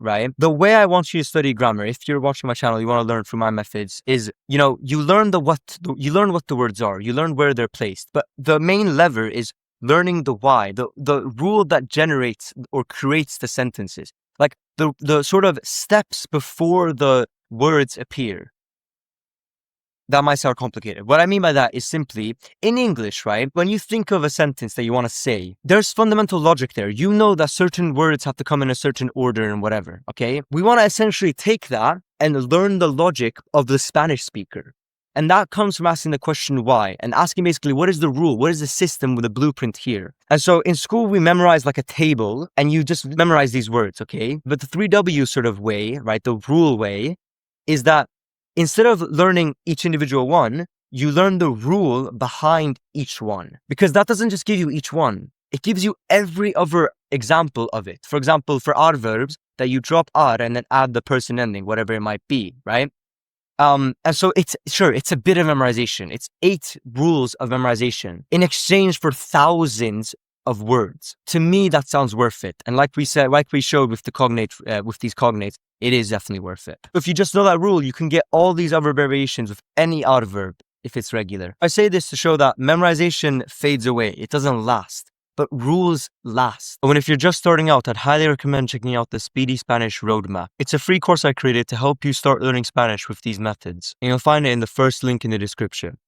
right? The way I want you to study grammar, if you're watching my channel, you want to learn from my methods, is, you learn you learn what the words are, you learn where they're placed. But the main lever is learning the why, the rule that generates or creates the sentences. Like the sort of steps before the words appear. That might sound complicated. What I mean by that is simply, in English, right? When you think of a sentence that you want to say, there's fundamental logic there. You know that certain words have to come in a certain order and whatever, okay? We want to essentially take that and learn the logic of the Spanish speaker. And that comes from asking the question why, and asking basically, what is the rule? What is the system with the blueprint here? And so in school, we memorize like a table, and you just memorize these words, okay? But the 3W sort of way, right? The rule way is that instead of learning each individual one, you learn the rule behind each one. Because that doesn't just give you each one. It gives you every other example of it. For example, for adverbs, that you drop ar and then add the person ending, whatever it might be, right? And so it's a bit of memorization. It's 8 rules of memorization in exchange for thousands of words. To me, that sounds worth it. And like we showed with the cognate, with these cognates, it is definitely worth it. If you just know that rule, you can get all these other variations with any adverb if it's regular. I say this to show that memorization fades away. It doesn't last, but rules last. And if you're just starting out, I'd highly recommend checking out the Speedy Spanish Roadmap. It's a free course I created to help you start learning Spanish with these methods. And you'll find it in the first link in the description.